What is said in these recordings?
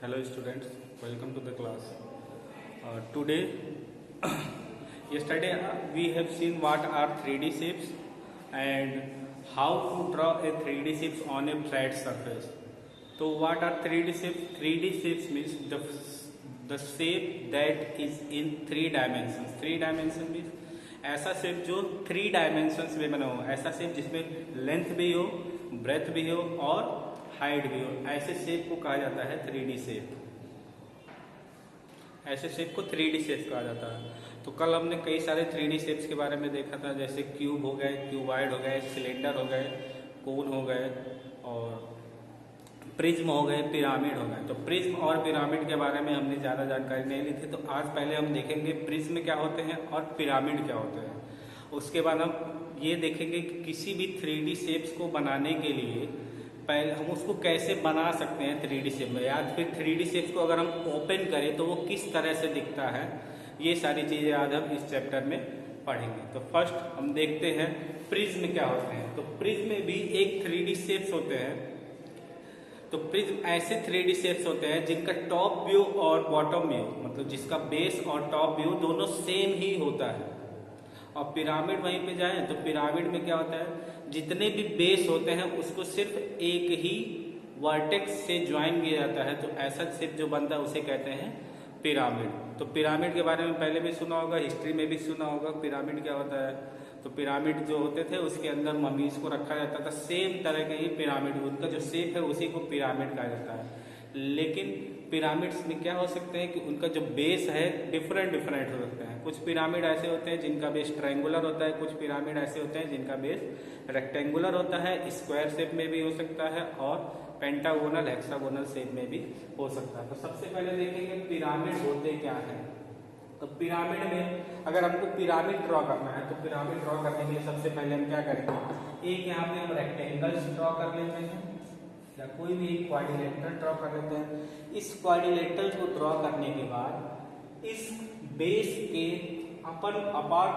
Hello students, welcome to the class. Today, yesterday we have seen what are 3D shapes and how to draw a 3D shapes on a flat surface. So what are 3D shapes? 3D shapes means the shape that is in 3 dimensions. 3 dimension means ऐसा shape जो 3 dimensions में बना हो, ऐसा shape जिसमें length भी हो, breath भी हो और हाइट भी हो, ऐसे शेप को कहा जाता है 3D शेप। ऐसे शेप को 3D शेप कहा जाता है। तो कल हमने कई सारे 3D शेप्स के बारे में देखा था, जैसे क्यूब हो गए, क्यूबॉइड हो गए, सिलेंडर हो गए, कोन हो गए और प्रिज्म हो गए, पिरामिड हो गए। तो प्रिज्म और पिरामिड के बारे में हमने ज़्यादा जानकारी नहीं ली थी, तो आज पहले हम देखेंगे प्रिज्म क्या होते हैं और पिरामिड क्या होते हैं। उसके बाद हम ये देखेंगे कि किसी भी 3D शेप्स को बनाने के लिए पहले हम उसको कैसे बना सकते हैं 3D शेप में, या फिर 3D शेप्स को अगर हम ओपन करें तो वो किस तरह से दिखता है। ये सारी चीज़ें आज हम इस चैप्टर में पढ़ेंगे। तो फर्स्ट हम देखते हैं प्रिज्म क्या होते हैं। तो प्रिज्म में भी एक 3D शेप्स होते हैं। तो प्रिज्म ऐसे 3D शेप्स होते हैं जिनका टॉप व्यू और बॉटम व्यू, मतलब जिसका बेस और टॉप व्यू दोनों सेम ही होता है। और पिरामिड वहीं पे जाएं तो पिरामिड में क्या होता है, जितने भी बेस होते हैं उसको सिर्फ एक ही वर्टेक्स से ज्वाइन किया जाता है। तो ऐसा शेप जो बनता है उसे कहते हैं पिरामिड। तो पिरामिड के बारे में पहले भी सुना होगा, हिस्ट्री में भी सुना होगा पिरामिड क्या होता है। तो पिरामिड जो होते थे उसके अंदर ममीज को रखा जाता था, सेम तरह के ही पिरामिड, उनका जो शेप है उसी को पिरामिड कहा जाता है। लेकिन पिरामिड्स में क्या हो सकते हैं कि उनका जो बेस है डिफरेंट डिफरेंट हो सकते हैं। कुछ पिरामिड ऐसे होते हैं जिनका बेस ट्रायंगुलर होता है, कुछ पिरामिड ऐसे होते हैं जिनका बेस रेक्टेंगुलर होता है, स्क्वायर शेप में भी हो सकता है और पेंटागोनल हेक्सागोनल शेप में भी हो सकता है। तो सबसे पहले देखेंगे पिरामिड होते क्या है। तो पिरामिड में अगर हमको पिरामिड ड्रॉ करना है तो पिरामिड ड्रॉ करने के लिए सबसे पहले हम क्या करेंगे, एक यहाँ पे हम रेक्टेंगल्स ड्रॉ कर लेते हैं या कोई भी एक क्वाड्रिलेटरल ड्रॉ कर लेते हैं। इस क्वाड्रिलेटरल को ड्रॉ करने के बाद इस बेस के अपर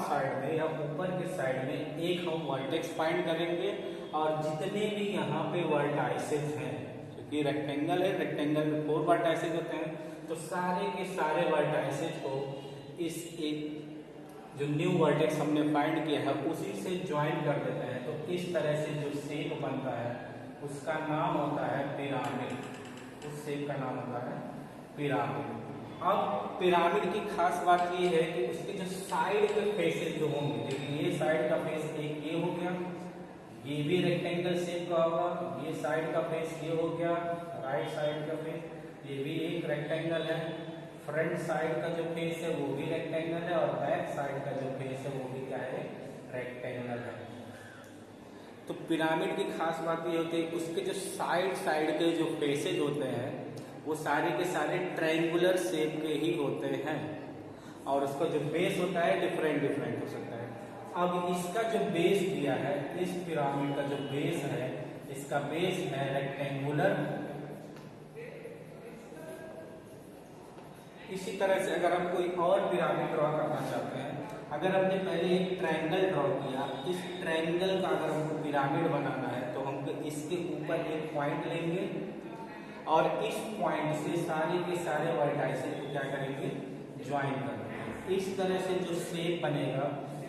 साइड में या ऊपर के साइड में एक हम वर्टेक्स फाइंड करेंगे और जितने भी यहाँ पे वर्टाइसेस हैं, क्योंकि रेक्टेंगल है, रेक्टेंगल में 4 वर्टाइसेस होते हैं, तो सारे के सारे वर्टाइसेस को इस एक जो न्यू वर्टेक्स हमने फाइंड किया है उसी से ज्वाइन कर देते हैं। तो इस तरह से जो शेप बनता है उसका नाम होता है पिरामिड। उस शेप का नाम होता है पिरामिड। अब पिरामिड की खास बात ये है कि उसके जो साइड के फेसेस जो होंगे, देखिए ये साइड का फेस एक ये हो गया, ये भी रेक्टेंगल शेप का होगा, ये साइड का फेस ये हो गया, राइट साइड का फेस ये भी एक रेक्टेंगल है, फ्रंट साइड का जो फेस है वो भी रेक्टेंगल है और बैक साइड का जो फेस है वो भी क्या है, रेक्टेंगल है। तो पिरामिड की खास बात ये होती है उसके जो साइड के जो फेसेज होते हैं वो सारे के सारे ट्रायंगुलर शेप के ही होते हैं और उसका जो बेस होता है डिफरेंट डिफरेंट हो सकता है। अब इसका जो बेस दिया है, इस पिरामिड का जो बेस है, इसका बेस है रेक्टेंगुलर। इसी तरह से अगर हम कोई और पिरामिड ड्रॉ करना चाहते हैं, अगर हमने पहले एक ट्रायंगल ड्रॉ किया, इस ट्रायंगल का अगर हमको पिरामिड बनाना है तो हमको इसके ऊपर एक पॉइंट लेंगे और इस पॉइंट से सारे के सारे वर्टाइसेस को क्या करेंगे, ज्वाइन करेंगे। इस तरह से जो शेप बनेगा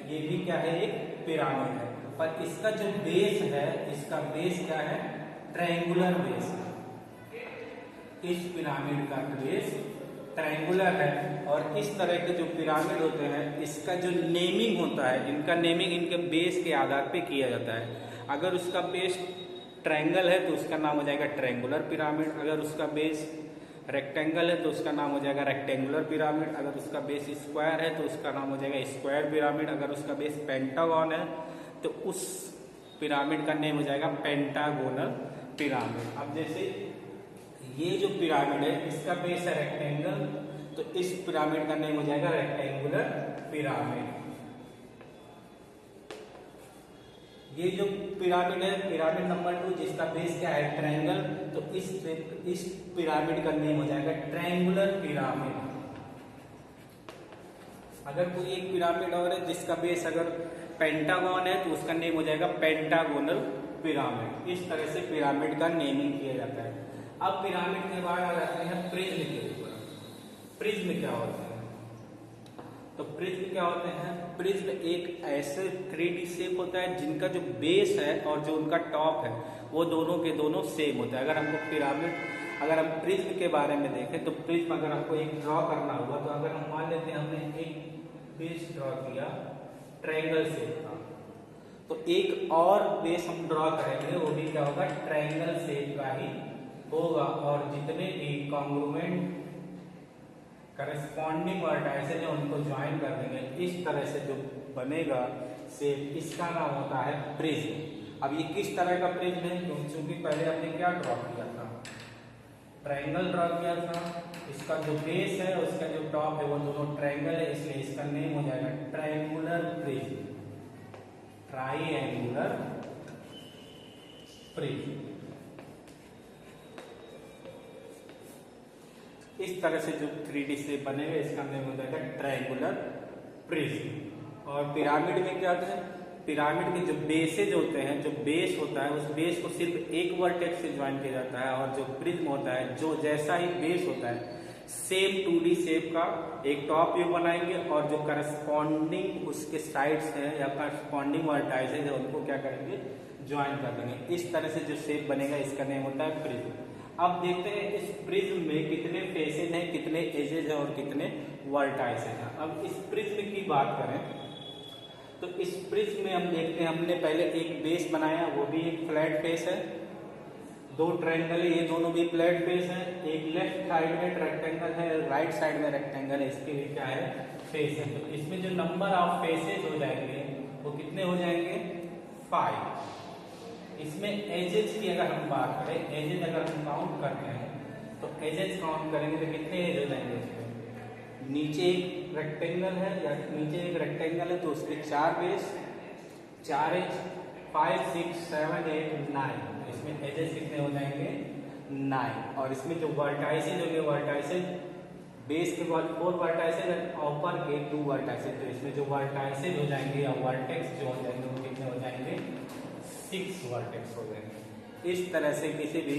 ये भी क्या है, एक पिरामिड है। पर इसका जो बेस है, इसका बेस क्या है, ट्रायंगुलर बेस है। इस पिरामिड का बेस ट्रायंगुलर है और इस तरह के जो पिरामिड होते हैं इसका जो नेमिंग होता है, इनका नेमिंग इनके बेस के आधार पे किया जाता है। अगर उसका बेस ट्रायंगल है तो उसका नाम हो जाएगा ट्रायंगुलर पिरामिड, अगर उसका बेस रेक्टेंगल है तो उसका नाम हो जाएगा रेक्टेंगुलर पिरामिड, अगर उसका बेस स्क्वायर है तो उसका नाम हो जाएगा स्क्वायर पिरामिड, अगर उसका बेस पेंटागन है तो उस पिरामिड का नेम हो जाएगा पेंटागोनल पिरामिड। अब जैसे ये जो पिरामिड है इसका बेस है रेक्टेंगल, तो इस पिरामिड का नेम हो जाएगा रेक्टेंगुलर पिरामिड। ये जो पिरामिड है, पिरामिड नंबर 2 जिसका बेस क्या है, ट्रायंगल, तो इस पिरामिड का नेम हो जाएगा ट्रायंगुलर पिरामिड। अगर कोई एक पिरामिड और है जिसका बेस अगर पेंटागन है तो उसका नेम हो जाएगा पेंटागोनल पिरामिड। इस तरह से पिरामिड का नेमिंग किया जाता है। अब पिरामिड के बाद आ जाते हैं प्रिज्म के ऊपर। प्रिज्म क्या होता है? तो प्रिज्म क्या होते हैं? प्रिज्म एक ऐसे 3D शेप होता है जिनका जो बेस है और जो उनका टॉप है वो दोनों के दोनों सेम होता है। अगर हमको पिरामिड, अगर हम प्रिज्म के बारे में देखें तो प्रिज्म अगर हमको एक ड्रॉ करना होगा तो अगर हम मान लेते हैं हमने एक बेस ड्रॉ किया ट्रायंगल शेप का, तो एक और बेस हम ड्रॉ करेंगे वो भी क्या होगा? ट्रायंगल शेप का ही होगा। और जितने भी कॉन्ग्रुएंट करस्पॉन्डिंग वर्टाइसेस है उनको ज्वाइन कर देंगे। इस तरह से जो बनेगा शेप, इसका नाम होता है प्रिज्म। अब ये किस तरह का प्रिज्म है? क्योंकि पहले हमने क्या ड्रॉ किया था? ट्रायंगल ड्रॉ किया था। इसका जो बेस है उसका जो टॉप है वो दोनों ट्रायंगल है, इसलिए इसका नेम हो जाएगा ट्रायंगुलर प्रिज्म। Triangular prism. इस तरह से जो 3D शेप बनेगा इसका नेम हो जाएगा ट्रायंगुलर प्रिज्म। और पिरामिड में क्या होता है? पिरामिड के जो बेसेज होते हैं, जो बेस होता है उस बेस को सिर्फ एक वर्टेक्स से ज्वाइन किया जाता है। और जो प्रिज्म होता है, जो जैसा ही बेस होता है सेम 2D शेप का एक टॉप व्यू बनाएंगे और जो करस्पॉन्डिंग उसके साइड्स हैं या करस्पॉन्डिंग वर्टाइसेज है उनको क्या करेंगे? ज्वाइन कर देंगे। इस तरह से जो शेप बनेगा इसका नेम होता है प्रिज्म। अब देखते हैं इस प्रिज्म में कितने फेसेज हैं, कितने एजेज हैं और कितने वर्टाइसेज हैं। अब इस प्रिज्म की बात करें तो इस प्रिज्म में हम देखते हैं हमने पहले एक बेस बनाया, वो भी एक फ्लैट फेस है। दो ट्रायंगल है, ये दोनों भी फ्लैट फेस है। एक लेफ्ट साइड में रेक्टेंगल है, राइट साइड में रेक्टेंगल है, इसके लिए क्या है? फेस है। तो इसमें जो नंबर ऑफ फेसेज हो जाएंगे वो कितने हो जाएंगे? 5। इसमें एजेज की अगर हम बात करें, एजेज अगर हम काउंट करते हैं तो एजेज काउंट करेंगे तो कितने एज हो जाएंगे? इसमें नीचे एक रेक्टेंगल है या नीचे एक रेक्टेंगल है तो उसके 4 बेस, 4 एज, 5, 6, 7, 8, 9। तो इसमें एजेस कितने हो जाएंगे? 9। और इसमें जो वर्टाइसेज होंगे, वर्टाइसेज बेस के बाद 4 वर्टाइसेज और ऊपर के 2 वर्टाइसेज। तो इसमें जो वर्टाइसेज हो जाएंगे या वर्टेक्स जो हो जाएंगे वो कितने हो जाएंगे? 6 वर्टेक्स हो जाएंगे। इस तरह से किसी भी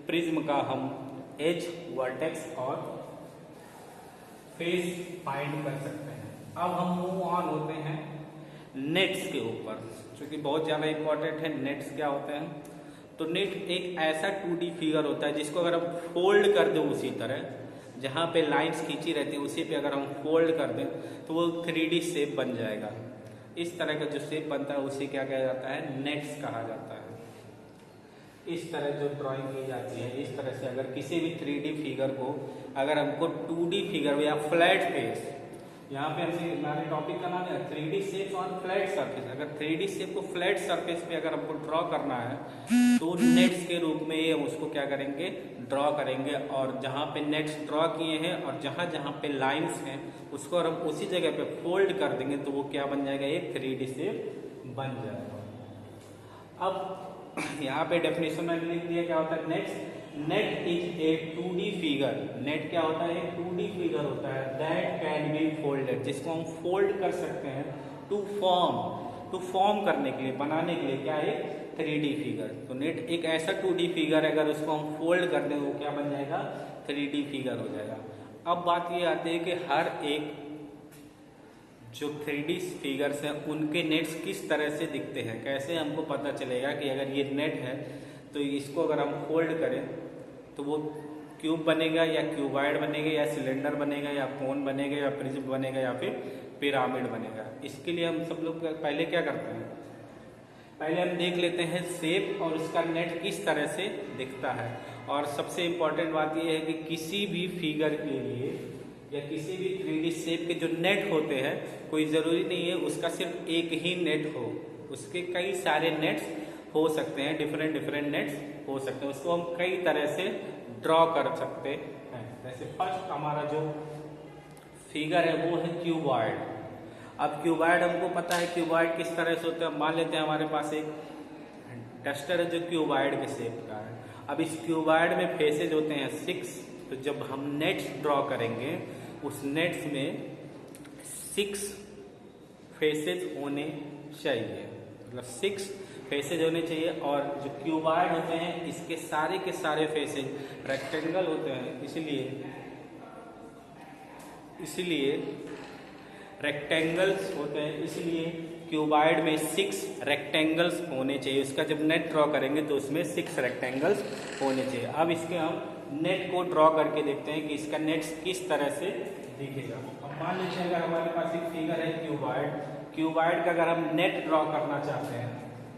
प्रिज्म का हम एज, वर्टेक्स और फेस फाइंड कर सकते हैं। अब हम मूव ऑन होते हैं नेट्स के ऊपर, क्योंकि बहुत ज़्यादा इंपॉर्टेंट है। नेट्स क्या होते हैं? तो नेट एक ऐसा 2D फिगर होता है जिसको अगर हम फोल्ड कर दें उसी तरह, जहाँ पे लाइंस खींची रहती है उसी पे अगर हम फोल्ड कर दें तो वो 3D शेप बन जाएगा। इस तरह का जो शेप बनता है उसे क्या कहा जाता है? नेट्स कहा जाता है। इस तरह जो ड्राइंग की जाती है, इस तरह से अगर किसी भी 3D फिगर को अगर हमको 2D फिगर या फ्लैट फेस, यहाँ पे हमने हमारे टॉपिक का नाम है 3D shapes on flat surface. अगर 3D शेप को फ्लैट सरफेस पे अगर हमको ड्रॉ करना है तो नेट्स के रूप में हम उसको क्या करेंगे? ड्रॉ करेंगे। और जहाँ पे नेट्स ड्रॉ किए हैं और जहाँ जहाँ पे लाइंस हैं उसको हम उसी जगह पे फोल्ड कर देंगे तो वो क्या बन जाएगा? एक 3D शेप बन जाएगा। अब यहाँ पे डेफिनेशन में लिख दिया क्या होता है? Net is a 2D figure. Net क्या होता है? एक 2D फिगर होता है दैट कैन बी फोल्डेड, जिसको हम फोल्ड कर सकते हैं टू फॉर्म करने के लिए, बनाने के लिए क्या है? 3D figure. तो नेट एक ऐसा 2D फिगर है, अगर उसको हम फोल्ड कर दें वो क्या बन जाएगा? 3D फिगर हो जाएगा। अब बात ये आती है कि हर एक जो 3D फिगर्स हैं उनके नेट्स किस तरह से दिखते हैं, कैसे हमको पता चलेगा कि अगर ये नेट है तो इसको अगर हम फोल्ड करें तो वो क्यूब बनेगा या क्यूबॉइड बनेगा या सिलेंडर बनेगा या कोन बनेगा या प्रिज्म बनेगा या फिर पिरामिड बनेगा। इसके लिए हम सब लोग पहले क्या करते हैं? पहले हम देख लेते हैं शेप और उसका नेट किस तरह से दिखता है। और सबसे इम्पोर्टेंट बात यह है कि किसी भी फिगर के लिए या किसी भी 3D शेप के जो नेट होते हैं, कोई ज़रूरी नहीं है उसका सिर्फ एक ही नेट हो, उसके कई सारे नेट्स हो सकते हैं, डिफरेंट नेट्स हो सकते हैं। उसको हम कई तरह से ड्रॉ कर सकते हैं। जैसे फर्स्ट हमारा जो फिगर है वो है क्यूबॉइड। अब क्यूबॉइड हमको पता है क्यूबॉइड किस तरह से होता है। मान लेते हैं हमारे पास एक डस्टर है जो क्यूबॉइड के शेप का है। अब इस क्यूबॉइड में फेसेज होते हैं 6। तो जब हम नेट्स ड्रॉ करेंगे उस नेट्स में 6 फेसेज होने चाहिए, मतलब 6 फेसेज होने चाहिए, और जो क्यूबॉइड होते हैं इसके सारे के सारे फेसेज रेक्टेंगल होते हैं, इसलिए रेक्टेंगल्स होते हैं, इसलिए क्यूबॉइड में 6 रेक्टेंगल्स होने चाहिए। उसका जब नेट ड्रॉ करेंगे तो उसमें 6 रेक्टेंगल्स होने चाहिए। अब इसके हम नेट को ड्रॉ करके देखते हैं कि इसका नेट किस तरह से दिखेगा। अब मान लीजिए अगर हमारे पास एक फिगर है क्यूबॉइड का अगर हम नेट ड्रॉ करना चाहते हैं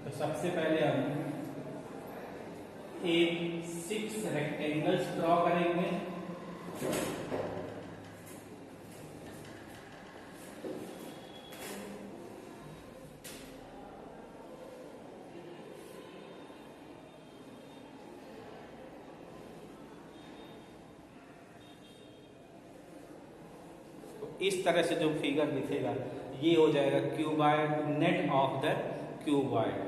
तो सबसे पहले हम एक 6 रेक्टेंगल्स ड्रॉ करेंगे। इस तरह से जो फिगर दिखेगा ये हो जाएगा cuboid, net of the cuboid.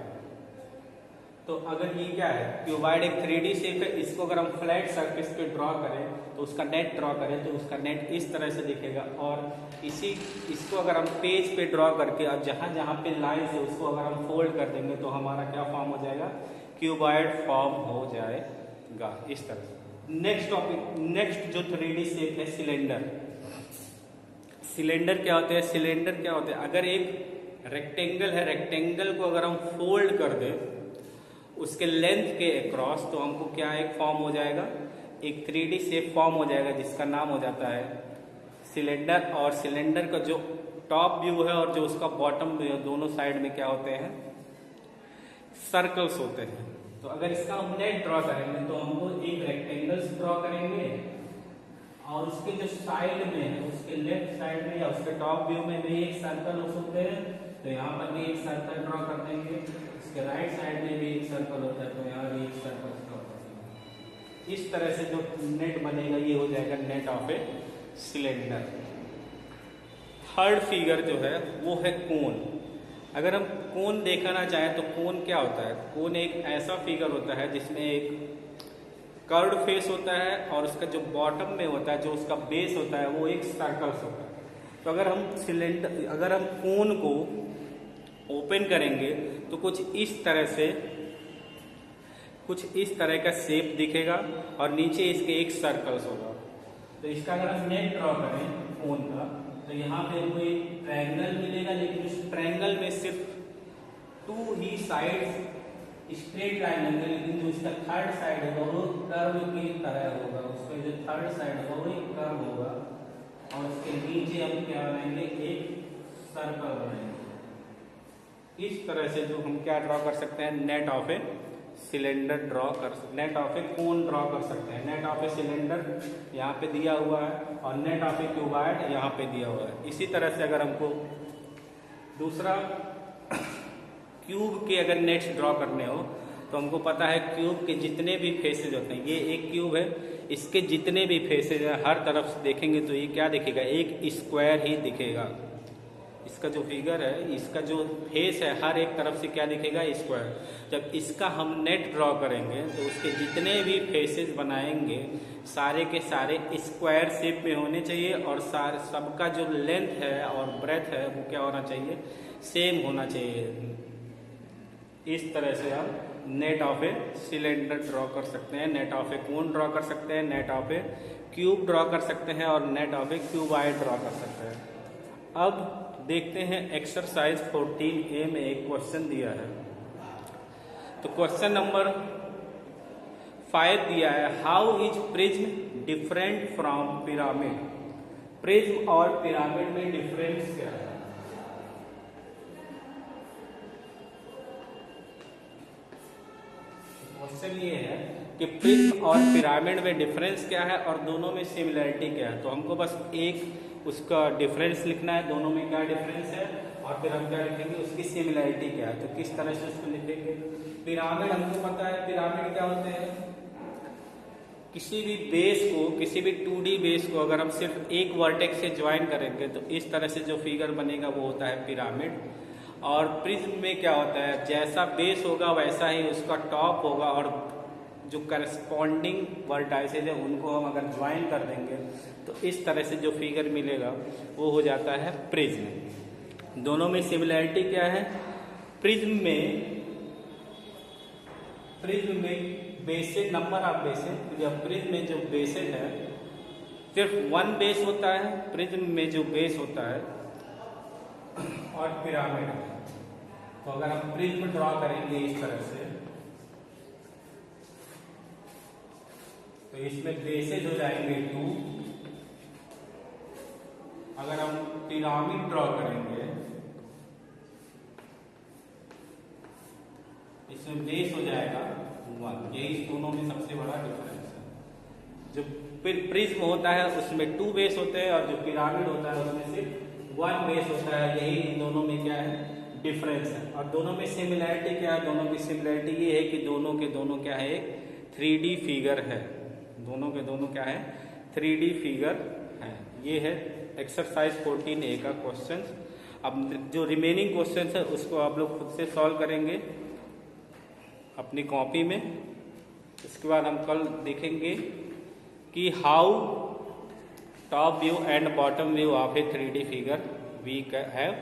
तो अगर ये क्या है, क्यूबॉइड एक 3D शेप है, इसको अगर हम फ्लैट सरफेस पे ड्रॉ करें तो उसका नेट ड्रॉ करें तो उसका नेट इस तरह से दिखेगा। और इसको अगर हम पेज पे ड्रॉ करके अब जहाँ जहाँ पे लाइंस है उसको अगर हम फोल्ड कर देंगे तो हमारा क्या फॉर्म हो जाएगा, क्यूबॉइड फॉर्म हो जाएगा इस तरह से। नेक्स्ट जो 3D शेप है सिलेंडर क्या होते हैं, अगर एक रेक्टेंगल है, रेक्टेंगल को अगर हम फोल्ड कर दें उसके लेंथ के अक्रॉस तो हमको क्या एक फॉर्म हो जाएगा, एक 3D शेप फॉर्म हो जाएगा जिसका नाम हो जाता है सिलेंडर। और सिलेंडर का जो टॉप व्यू है और जो उसका बॉटम व्यू है दोनों साइड में क्या होते हैं, सर्कल्स होते हैं। तो अगर इसका हम नेट ड्रॉ करेंगे तो हमको एक रेक्टेंगल्स ड्रॉ करेंगे और उसके जो साइड में है उसके लेफ्ट साइड में या उसके टॉप व्यू में भी एक सर्कल हो सकते हैं, तो यहाँ पर भी एक सर्कल ड्रॉ कर देंगे। उसके राइट साइड में भी एक सर्कल होता है तो यहाँ भी एक सर्कल ड्रॉ कर देंगे। इस तरह से जो नेट बनेगा ये हो जाएगा net of a cylinder. Third figure जो है वो है कोन। अगर हम कोन देखना चाहें तो कोन क्या होता है, कोन एक ऐसा फिगर होता है जिसमें एक कर्व फेस होता है और उसका जो बॉटम में होता है, जो उसका बेस होता है वो एक सर्कल्स होता है। तो अगर हम कोन को ओपन करेंगे तो कुछ इस तरह का शेप दिखेगा और नीचे इसके एक सर्कल्स होगा। तो इसका अगर हम नेट ड्रॉ करें कोन का तो यहाँ पे हमको एक ट्रायंगल मिलेगा, लेकिन उस ट्रायंगल में सिर्फ 2 ही साइड्स स्ट्रेट लाइन होंगे, लेकिन जो उसका थर्ड साइड होगा वो कर्व की तरह होगा। उसका जो थर्ड साइड होगा वो एक कर्व होगा और उसके नीचे हम क्या बनाएंगे, एक सर्कल बनाएंगे। इस तरह से जो हम क्या ड्रॉ कर सकते हैं, net of a cylinder net of A cone draw कर सकते हैं। नेट ऑफ ए सिलेंडर यहाँ पे दिया हुआ है और नेट ऑफ ए क्यूबॉइड यहाँ पे दिया हुआ है। इसी तरह से अगर हमको दूसरा क्यूब के अगर नेट्स ड्रॉ करने हो तो हमको पता है क्यूब के जितने भी फेसेज होते हैं, ये एक क्यूब है, इसके जितने भी फेसेज हैं हर तरफ से देखेंगे तो ये क्या दिखेगा, एक स्क्वायर ही दिखेगा। इसका जो फिगर है, इसका जो फेस है हर एक तरफ से क्या दिखेगा, स्क्वायर। जब इसका हम नेट ड्रॉ करेंगे तो उसके जितने भी फेसेस बनाएंगे सारे के सारे स्क्वायर शेप में होने चाहिए और सबका जो लेंथ है और ब्रेथ है वो क्या होना चाहिए, सेम होना चाहिए। इस तरह से हम net of a cylinder draw कर सकते हैं, net of A cone draw कर सकते हैं, net of A cube draw कर सकते हैं और net of A cuboid draw कर सकते हैं। अब देखते हैं एक्सरसाइज 14A में एक क्वेश्चन दिया है। तो क्वेश्चन नंबर 5 दिया है, how is prism different from pyramid. Prism और पिरामिड में डिफरेंस क्या है। क्वेश्चन ये है कि प्रिज्म और पिरामिड में डिफरेंस क्या है और दोनों में सिमिलरिटी क्या है। तो हमको बस एक उसका डिफरेंस लिखना है, दोनों में क्या डिफरेंस है और फिर हम क्या लिखेंगे, उसकी सिमिलरिटी क्या है। तो किस तरह से उसको लिखेंगे। पिरामिड हमको पता है, पिरामिड क्या होते हैं, किसी भी बेस को, किसी भी 2D बेस को अगर हम सिर्फ एक वर्टेक्स से ज्वाइन करेंगे तो इस तरह से जो फिगर बनेगा वो होता है पिरामिड। और प्रिज्म में क्या होता है, जैसा बेस होगा वैसा ही उसका टॉप होगा और जो करस्पॉन्डिंग वर्टाइसेज है उनको हम अगर ज्वाइन कर देंगे तो इस तरह से जो फिगर मिलेगा वो हो जाता है प्रिज्म। दोनों में सिमिलरिटी क्या है, प्रिज्म में प्रिज्म में बेसेड नंबर ऑफ बेसेड, जब प्रिज्म में जो बेसेड है सिर्फ 1 बेस होता है, प्रिज्म में जो बेस होता है और पिरामिड है। तो अगर हम प्रिज्म ड्रॉ करेंगे इस तरह से, तो इसमें बेसेज हो जाएंगे 2। अगर हम पिरामिड ड्रॉ करेंगे, इसमें बेस हो जाएगा 1। यही इस दोनों में सबसे बड़ा डिफरेंस है। जो प्रिज्म होता है उसमें 2 बेस होते हैं और जो पिरामिड होता है उसमें सिर्फ 1 बेस होता है। यही इन दोनों में क्या है, डिफरेंस है। और दोनों में सिमिलैरिटी क्या है, दोनों की सिमिलैरिटी ये है कि दोनों के दोनों क्या है, एक 3D फिगर है। दोनों के दोनों क्या है, 3D फिगर है। ये है एक्सरसाइज 14A का क्वेश्चन। अब जो रिमेनिंग क्वेश्चन है उसको आप लोग खुद से सॉल्व करेंगे अपनी कॉपी में। इसके बाद हम कल देखेंगे कि how top view and bottom view of a 3D figure we have